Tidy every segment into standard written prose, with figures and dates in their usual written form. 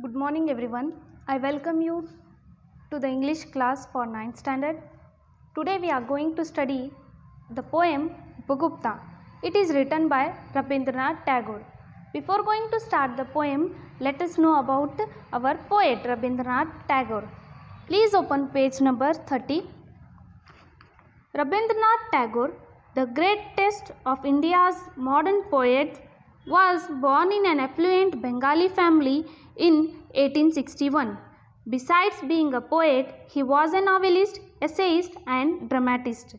Good morning everyone. I welcome you to the English class for 9th standard. Today we are going to study the poem Upagupta. It is written by Rabindranath Tagore. Before going to start the poem, let us know about our poet Rabindranath Tagore. Please open page number 30. Rabindranath Tagore, the greatest of India's modern poets, was born in an affluent Bengali family in 1861. Besides being a poet, he was a novelist, essayist and dramatist.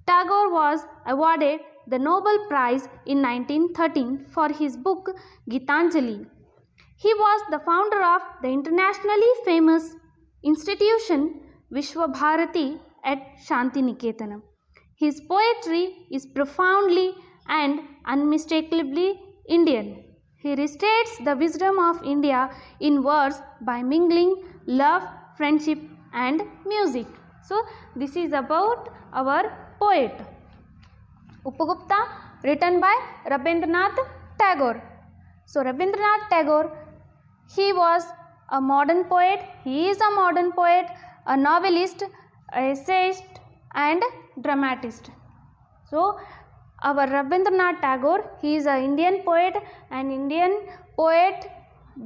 Tagore was awarded the Nobel Prize in 1913 for his book Gitanjali. He was the founder of the internationally famous institution Vishwabharati at Shantiniketan. His poetry is profoundly and unmistakably Indian. He restates the wisdom of India in verse by mingling love, friendship and music. So, this is about our poet. Upagupta, written by Rabindranath Tagore. So, Rabindranath Tagore, he was a modern poet, he is a modern poet, a novelist, essayist and dramatist. So, our Rabindranath Tagore, he is an Indian poet,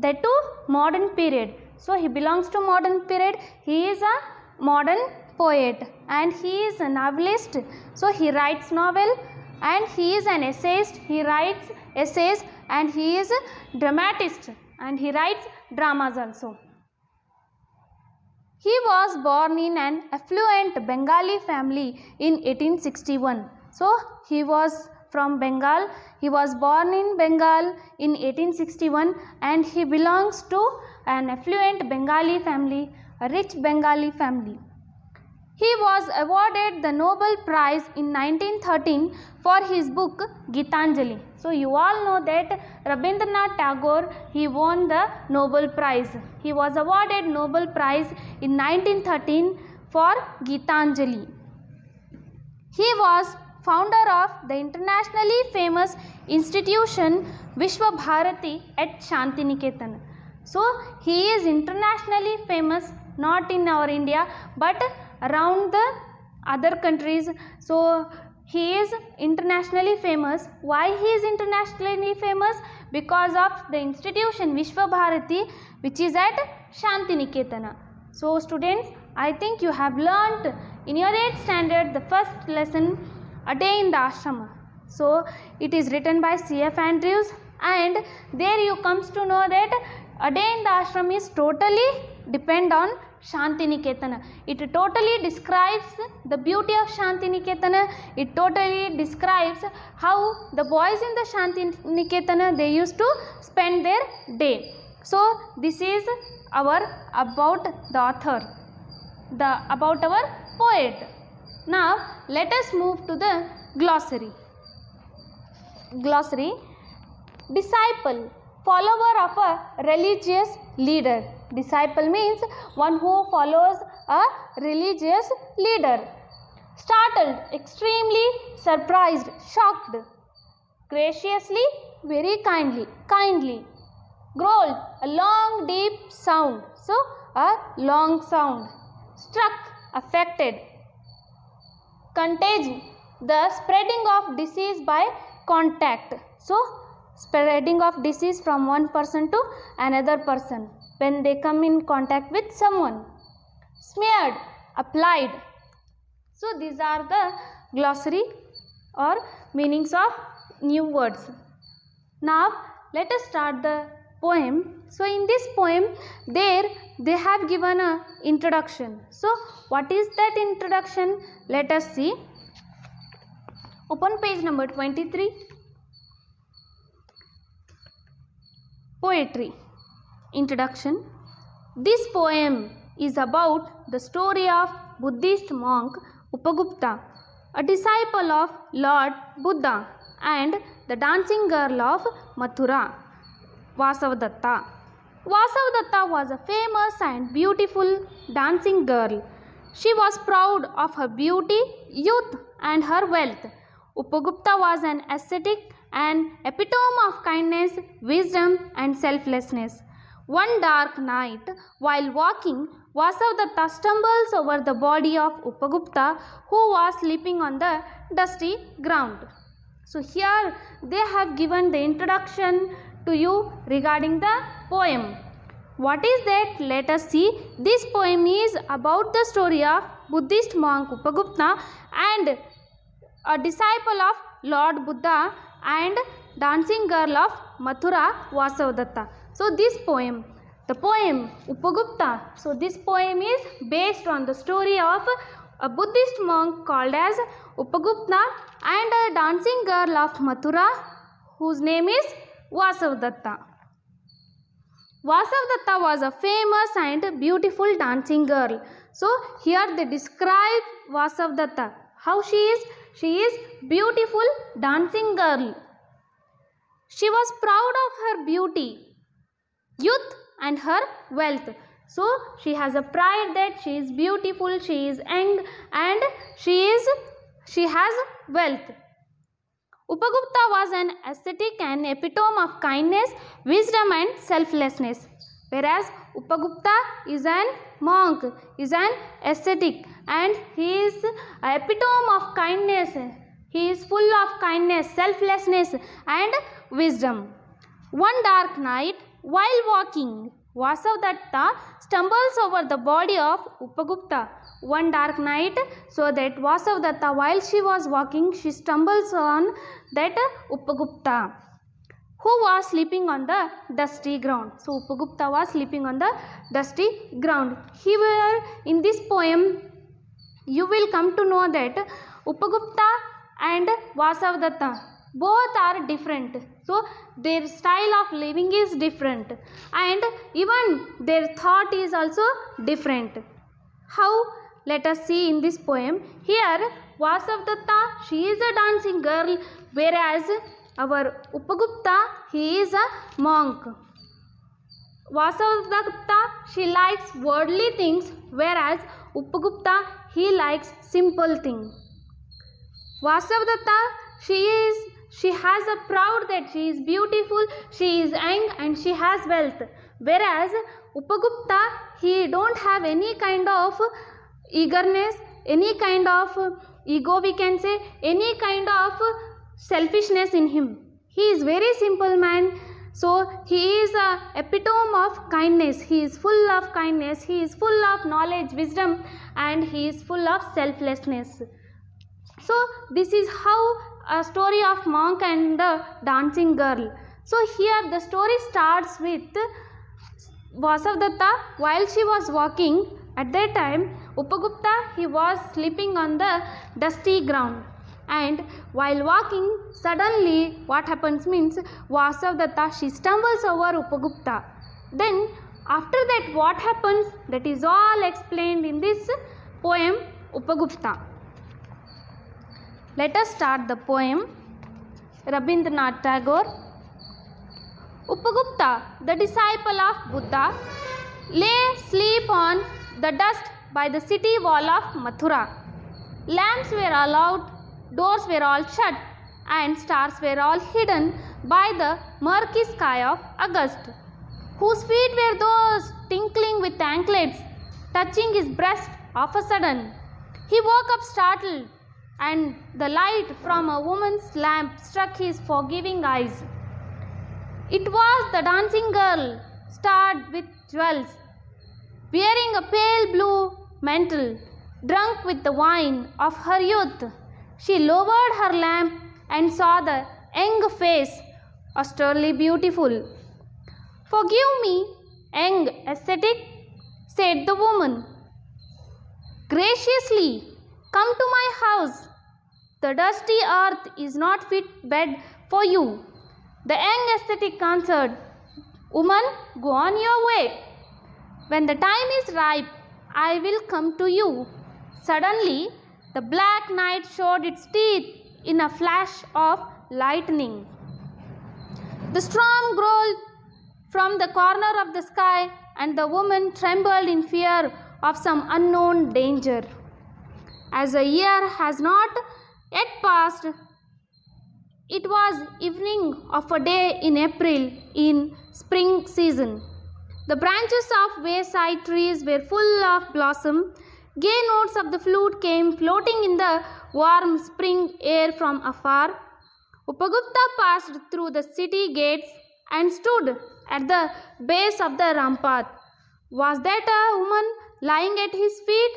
that too modern period. So, he belongs to modern period, he is a modern poet and he is a novelist. So, he writes novel and he is an essayist, he writes essays and he is a dramatist and he writes dramas also. He was born in an affluent Bengali family in 1861. So, he was from Bengal. He was born in Bengal in 1861 and he belongs to an affluent Bengali family, a rich Bengali family. He was awarded the Nobel Prize in 1913 for his book Gitanjali. So, you all know that Rabindranath Tagore, he won the Nobel Prize. He was awarded Nobel Prize in 1913 for Gitanjali. He was founder of the internationally famous institution Vishwabharati at Shantiniketan. So, he is internationally famous not in our India but around the other countries. So, he is internationally famous. Why he is internationally famous? Because of the institution Vishwabharati which is at Shantiniketan. So, students, I think you have learnt in your 8th standard the first lesson, A Day in the Ashrama. So, it is written by C.F. Andrews and there you comes to know that A Day in the Ashram is totally depend on Shantiniketan. It totally describes the beauty of Shantiniketan. It totally describes how the boys in the Shantiniketan, they used to spend their day. So, this is our about the author, about our poet. Now, let us move to the glossary. Glossary: disciple, follower of a religious leader. Disciple means one who follows a religious leader. Startled, extremely surprised, shocked. Graciously, very kindly, kindly. Growled, a long deep sound. So, a long sound. Struck, affected. Contagion, the spreading of disease by contact. So, spreading of disease from one person to another person when they come in contact with someone. Smeared, applied. So, these are the glossary or meanings of new words. Now, let us start the poem. So, in this poem, they have given a introduction. So, what is that introduction? Let us see. Open page number 23. Poetry. Introduction. This poem is about the story of Buddhist monk Upagupta, a disciple of Lord Buddha, and the dancing girl of Mathura, Vasavadatta. Vasavadatta was a famous and beautiful dancing girl. She was proud of her beauty, youth and her wealth. Upagupta was an ascetic, an epitome of kindness, wisdom and selflessness. One dark night, while walking, Vasavadatta stumbles over the body of Upagupta, who was sleeping on the dusty ground. So here they have given the introduction to you regarding the poem. What is that? Let us see. This poem is about the story of Buddhist monk Upagupta and a disciple of Lord Buddha and dancing girl of Mathura, Vasavadatta. So this poem, the poem Upagupta, so this poem is based on the story of a Buddhist monk called as Upagupta and a dancing girl of Mathura whose name is Vasavadatta. Vasavadatta was a famous and beautiful dancing girl. So here they describe Vasavadatta. How she is? She is beautiful dancing girl. She was proud of her beauty, youth and her wealth. So she has a pride that she is beautiful, she is young and she has wealth. Upagupta was an ascetic and epitome of kindness, wisdom and selflessness. Whereas Upagupta is an monk, is an ascetic and he is an epitome of kindness. He is full of kindness, selflessness and wisdom. One dark night, while walking, Vasavadatta stumbles over the body of Upagupta. One dark night, so that Vasavadatta, while she was walking, she stumbles on that Upagupta, who was sleeping on the dusty ground. So Upagupta was sleeping on the dusty ground. Here in this poem, you will come to know that Upagupta and Vasavadatta both are different. So their style of living is different and even their thought is also different. How? Let us see in this poem. Here Vasavadatta, she is a dancing girl, whereas our Upagupta, he is a monk. Vasavadatta, she likes worldly things, whereas Upagupta, he likes simple things. Vasavadatta, she has a proud that she is beautiful, she is young and she has wealth. Whereas Upagupta, he don't have any kind of eagerness, any kind of ego, we can say, any kind of selfishness in him. He is very simple man. So he is a epitome of kindness. He is full of kindness. He is full of knowledge, wisdom and he is full of selflessness. So this is how a story of monk and the dancing girl. So here the story starts with Vasavadatta while she was walking. At that time Upagupta, he was sleeping on the dusty ground, and while walking, suddenly what happens means Vasavadatta, she stumbles over Upagupta. Then after that what happens, that is all explained in this poem Upagupta. Let us start the poem. Rabindranath Tagore. Upagupta, the disciple of Buddha, lay asleep on the dust by the city wall of Mathura. Lamps were all out, doors were all shut, and stars were all hidden by the murky sky of August, whose feet were those tinkling with anklets, touching his breast of a sudden. He woke up startled, and the light from a woman's lamp struck his forgiving eyes. It was the dancing girl, starred with jewels, wearing a pale blue mantle, drunk with the wine of her youth. She lowered her lamp and saw the young face, austerely beautiful. "Forgive me, young ascetic," said the woman. "Graciously come to my house. The dusty earth is not fit bed for you." The young ascetic answered, "Woman, go on your way. When the time is ripe, I will come to you." Suddenly, the black night showed its teeth in a flash of lightning. The storm growled from the corner of the sky, and the woman trembled in fear of some unknown danger. As a year has not yet passed, it was evening of a day in April in spring season. The branches of wayside trees were full of blossom. Gay notes of the flute came floating in the warm spring air from afar. Upagupta passed through the city gates and stood at the base of the rampart. Was that a woman lying at his feet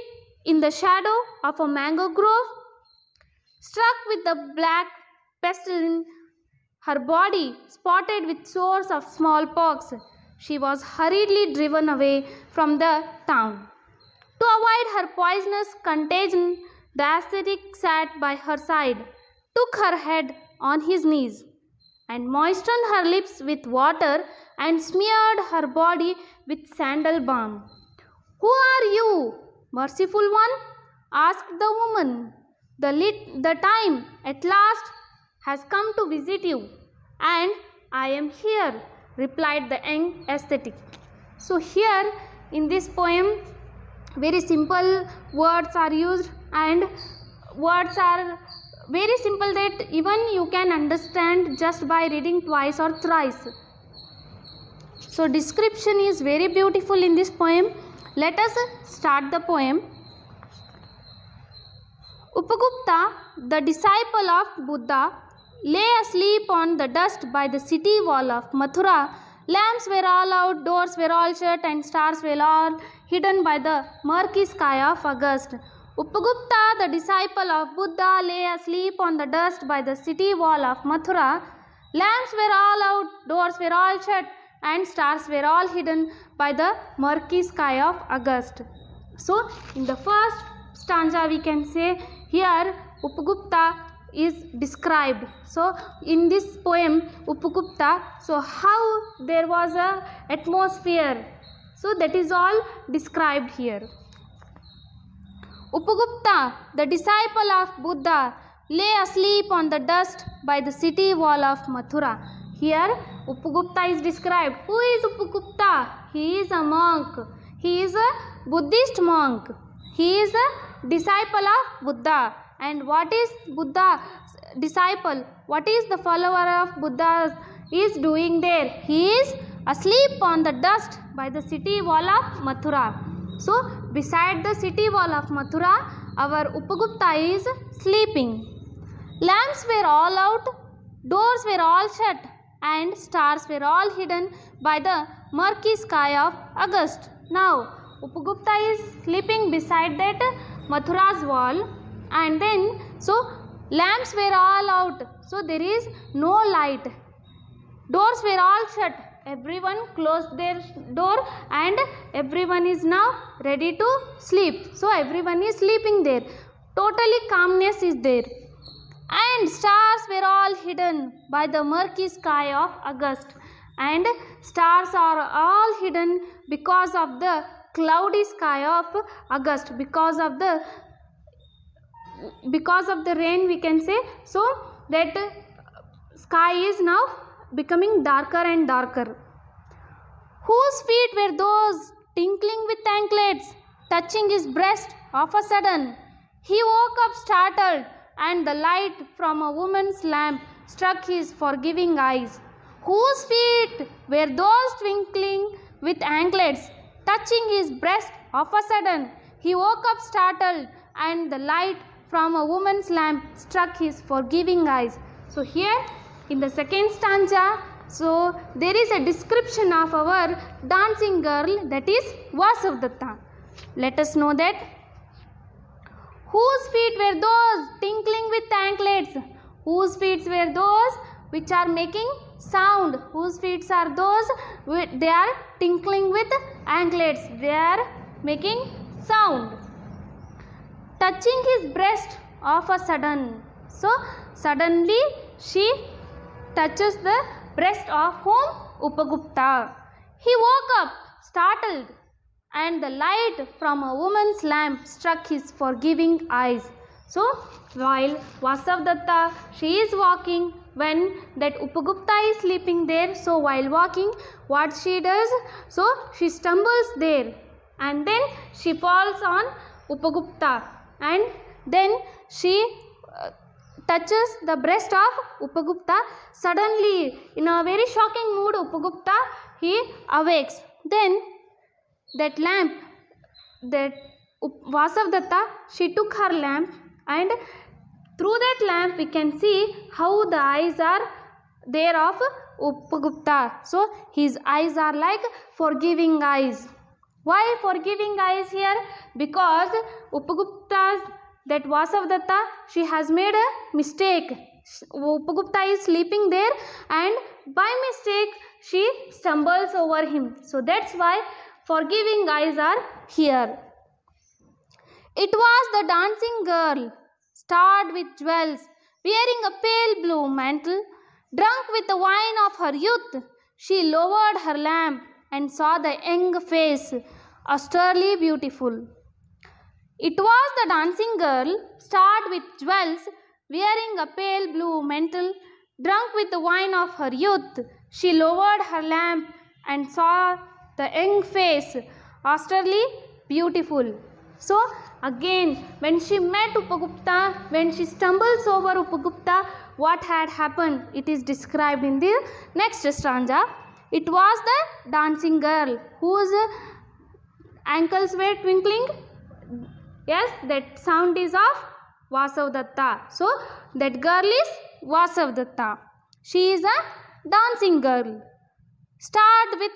in the shadow of a mango grove? Struck with the black pestilence, her body spotted with sores of smallpox, she was hurriedly driven away from the town. To avoid her poisonous contagion, the ascetic sat by her side, took her head on his knees, and moistened her lips with water and smeared her body with sandal balm. "Who are you, merciful one?" asked the woman. The time at last has come to visit you, and I am here," replied the young ascetic. So here in this poem, very simple words are used, and words are very simple that even you can understand just by reading twice or thrice. So description is very beautiful in this poem. Let us start the poem. Upagupta, the disciple of Buddha, lay asleep on the dust by the city wall of Mathura. Lamps were all out, doors were all shut, and stars were all hidden by the murky sky of August. Upagupta, the disciple of Buddha, lay asleep on the dust by the city wall of Mathura. Lamps were all out, doors were all shut, and stars were all hidden by the murky sky of August. So, in the first stanza we can say here Upagupta is described. So, in this poem Upagupta, so how there was a atmosphere, so that is all described here. Upagupta, the disciple of Buddha, lay asleep on the dust by the city wall of Mathura. Here Upagupta is described. Who is Upagupta? He is a monk. He is a Buddhist monk. He is a disciple of Buddha. And what is Buddha disciple? What is the follower of Buddha is doing there? He is asleep on the dust by the city wall of Mathura. So, beside the city wall of Mathura, our Upagupta is sleeping. Lamps were all out, doors were all shut, and stars were all hidden by the murky sky of August. Now, Upagupta is sleeping beside that Mathura's wall, and then, so lamps were all out, so there is no light. Doors were all shut. Everyone closed their door and everyone is now ready to sleep. So everyone is sleeping there. Totally calmness is there. And stars were all hidden by the murky sky of August. And stars are all hidden because of the cloudy sky of August. Because of the rain we can say. So that sky is now becoming darker and darker. Whose feet were those tinkling with anklets, touching his breast of a sudden? He woke up startled, and the light from a woman's lamp struck his forgiving eyes. Whose feet were those twinkling with anklets, touching his breast of a sudden? He woke up startled, and the light from a woman's lamp struck his forgiving eyes. So here in the second stanza, so there is a description of our dancing girl, that is Vasavdatta. Let us know that. Whose feet were those tinkling with anklets? Whose feet were those which are making sound? Whose feet are those they are tinkling with anklets? They are making sound. Touching his breast of a sudden. So suddenly she touches the breast of whom? Upagupta. He woke up startled, and the light from a woman's lamp struck his forgiving eyes. So while Vasavdatta, she is walking, when that Upagupta is sleeping there, so while walking, what she does? So she stumbles there, and then she falls on Upagupta, and then she touches the breast of Upagupta. Suddenly, in a very shocking mood, Upagupta, he awakes. Then that lamp, that Vasavdatta, she took her lamp, and through that lamp we can see how the eyes are there of Upagupta. So his eyes are like forgiving eyes. Why forgiving eyes here? Because Upagupta's, that Vasavdatta, she has made a mistake. Upagupta is sleeping there, and by mistake she stumbles over him. So that's why forgiving eyes are here. It was the dancing girl, starred with jewels, wearing a pale blue mantle, drunk with the wine of her youth. She lowered her lamp and saw the young face, austerely beautiful. It was the dancing girl, starred with jewels, wearing a pale blue mantle, drunk with the wine of her youth. She lowered her lamp and saw the young face, austerely beautiful. So again, when she met Upagupta, when she stumbles over Upagupta, what had happened? It is described in the next stanza. It was the dancing girl whose ankles were twinkling. Yes, that sound is of Vasavdatta. So that girl is Vasavdatta. She is a dancing girl, starred with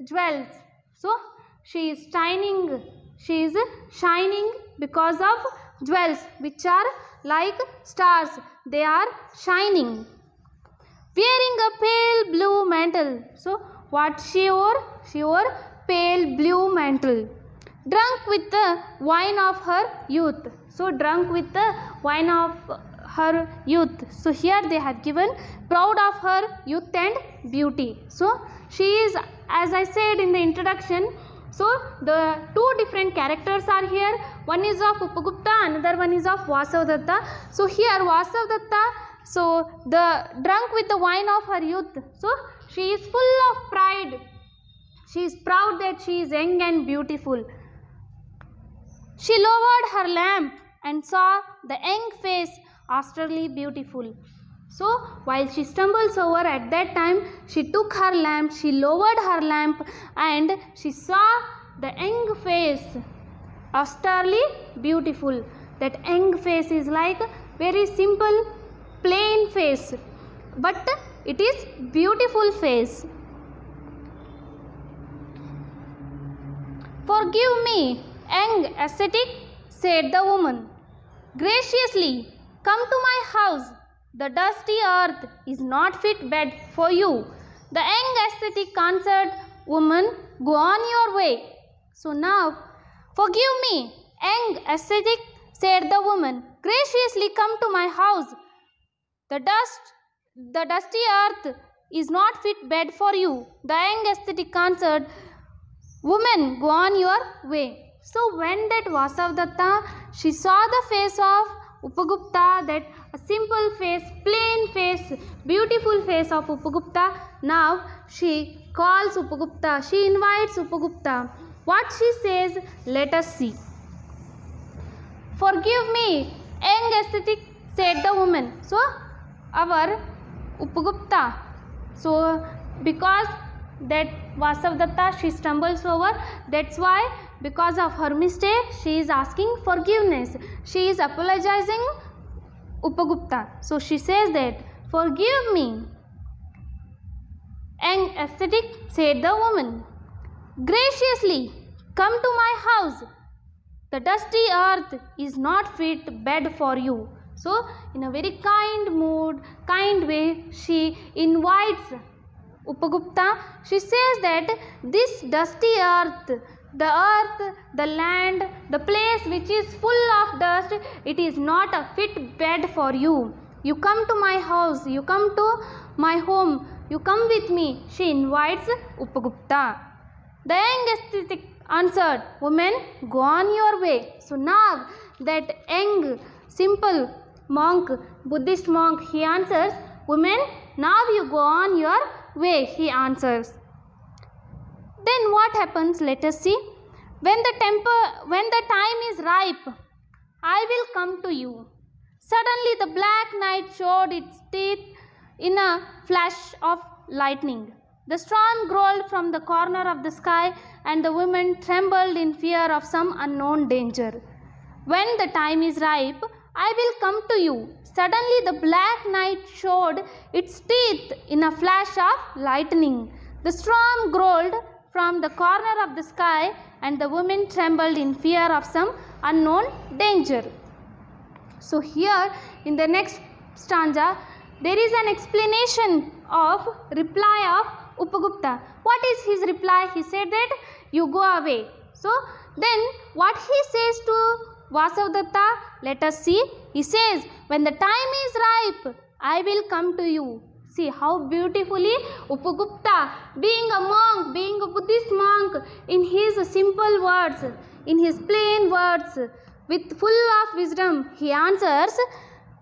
jewels. So she is shining. She is shining because of jewels, which are like stars. They are shining. Wearing a pale blue mantle. So what she wore? She wore pale blue mantle. Drunk with the wine of her youth. So drunk with the wine of her youth. So here they have given proud of her youth and beauty. So she is, as I said in the introduction, so the two different characters are here. One is of Upagupta, another one is of Vasavdatta. So here Vasavdatta, so the drunk with the wine of her youth. So she is full of pride. She is proud that she is young and beautiful. She lowered her lamp and saw the young face, austerely beautiful. So while she stumbles over at that time, she took her lamp, she lowered her lamp, and she saw the young face, austerely beautiful. That young face is like very simple, plain face, but it is beautiful face. "Forgive me, young ascetic," said the woman. "Graciously come to my house. The dusty earth is not fit bed for you." The young ascetic answered, "Woman, go on your way." So now, "Forgive me, young ascetic," said the woman. "Graciously come to my house. The dusty earth is not fit bed for you." The young ascetic answered, "Woman, go on your way." So when that Vasavdatta, she saw the face of Upagupta, that a simple face, plain face, beautiful face of Upagupta, now she calls Upagupta, she invites Upagupta. What she says, let us see. "Forgive me, young ascetic," said the woman. So our Upagupta, so because that Vasavdatta, she stumbles over, that's why because of her mistake she is asking forgiveness, she is apologizing Upagupta. So she says that, "Forgive me, young ascetic," said the woman. "Graciously come to my house. The dusty earth is not fit bed for you." So in a very kind mood, kind way, she invites Upagupta. She says that this dusty earth, the land, the place which is full of dust, it is not a fit bed for you. You come to my house, you come to my home, you come with me. She invites Upagupta. The young ascetic answered, "Woman, go on your way." So now that young, simple monk, Buddhist monk, he answers, "Woman, now you go on your way," he answers. Then what happens? Let us see. When the time is ripe, I will come to you." Suddenly the black night showed its teeth in a flash of lightning. The storm growled from the corner of the sky, and the women trembled in fear of some unknown danger. When the time is ripe, I will come to you. Suddenly the black night showed its teeth in a flash of lightning. The storm growled from the corner of the sky, and the women trembled in fear of some unknown danger. So here in the next stanza, there is an explanation of reply of Upagupta. What is his reply? He said that you go away. So then what he says to Vasavadatta, let us see. He says, when the time is ripe, I will come to you. See how beautifully Upagupta, being a monk, being a Buddhist monk, in his simple words, in his plain words, with full of wisdom, he answers,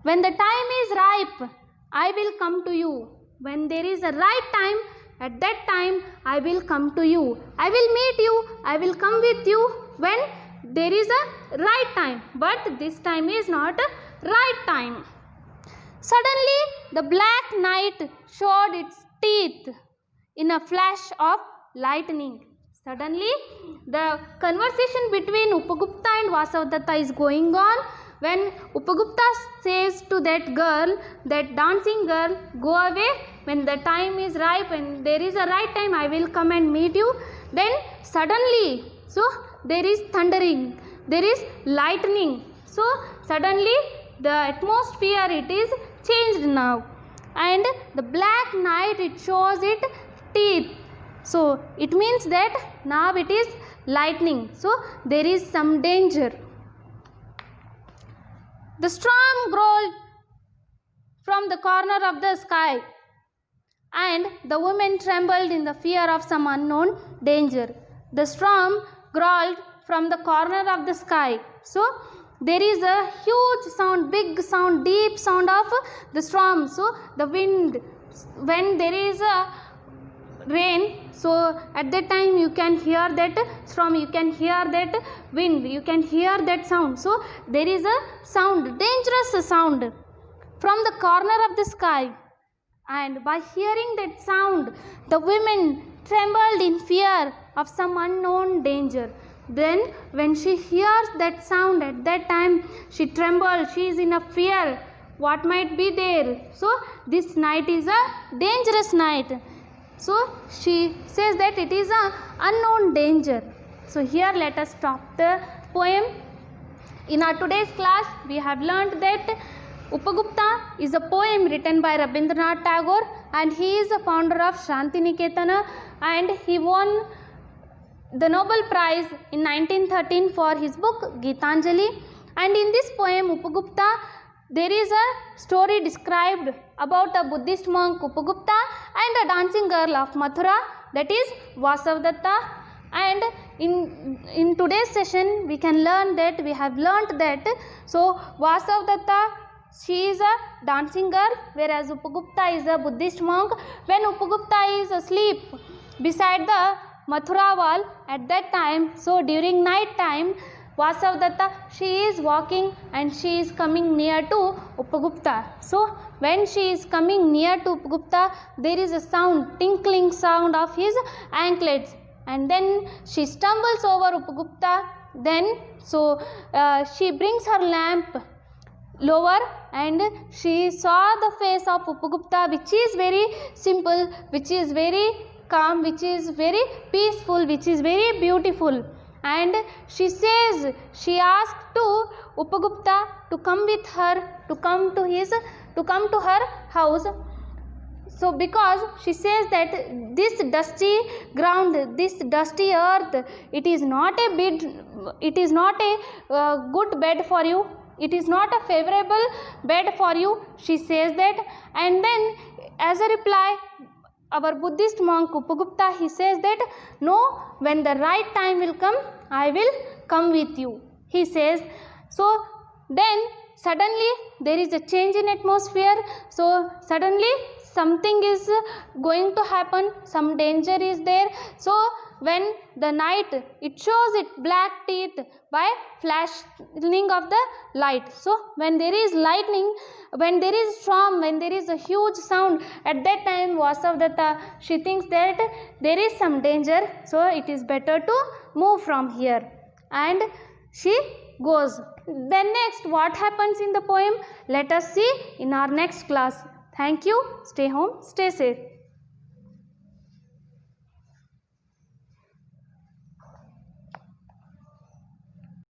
when the time is ripe, I will come to you. When there is a right time, at that time, I will come to you. I will meet you, I will come with you when there is a right time. But this time is not a right time. Suddenly, the black night showed its teeth in a flash of lightning. Suddenly, the conversation between Upagupta and Vasavadatta is going on. When Upagupta says to that girl, that dancing girl, go away, when the time is ripe and there is a right time, I will come and meet you. Then suddenly, so there is thundering, there is lightning. So suddenly the atmosphere, it is changed now, and the black night, it shows its teeth. So it means that now it is lightning. So there is some danger. The storm growled from the corner of the sky, and the women trembled in the fear of some unknown danger. The storm growled from the corner of the sky. So there is a huge sound, big sound, deep sound of the storm. So the wind, when there is a rain, so at that time you can hear that storm, you can hear that wind, you can hear that sound. So there is a sound, dangerous sound from the corner of the sky, and by hearing that sound, the women trembled in fear of some unknown danger. Then when she hears that sound, at that time she trembles, she is in a fear, what might be there. So this night is a dangerous night. So she says that it is an unknown danger. So here let us stop the poem. In our today's class, we have learnt that Upagupta is a poem written by Rabindranath Tagore, and he is the founder of Shantiniketan, and he won the Nobel Prize in 1913 for his book Gitanjali. And in this poem Upagupta, there is a story described about a Buddhist monk Upagupta and a dancing girl of Mathura, that is Vasavadatta. And in today's session we can learn that, we have learnt that, so Vasavadatta, she is a dancing girl, whereas Upagupta is a Buddhist monk. When Upagupta is asleep beside the Mathura wall at that time, so during night time, Vasavadatta, she is walking and she is coming near to Upagupta. So when she is coming near to Upagupta, there is a sound, tinkling sound of his anklets, and then she stumbles over Upagupta. Then so she brings her lamp lower, and she saw the face of Upagupta, which is very simple, which is very calm, which is very peaceful, which is very beautiful. And she says, she asked to Upagupta to come with her, to come to her house. So because she says that this dusty ground, this dusty earth, it is not a good bed for you, it is not a favorable bed for you, she says that. And then as a reply, our Buddhist monk Upagupta, he says that, no, when the right time will come, I will come with you, he says. So then suddenly there is a change in atmosphere. So suddenly something is going to happen, some danger is there. So when the night it shows its black teeth by flashing of the light. So when there is lightning, when there is storm, when there is a huge sound, at that time Vasavadatta, she thinks that there is some danger, so it is better to move from here, and she goes. Then next, what happens in the poem? Let us see in our next class. Thank you. Stay home, stay safe.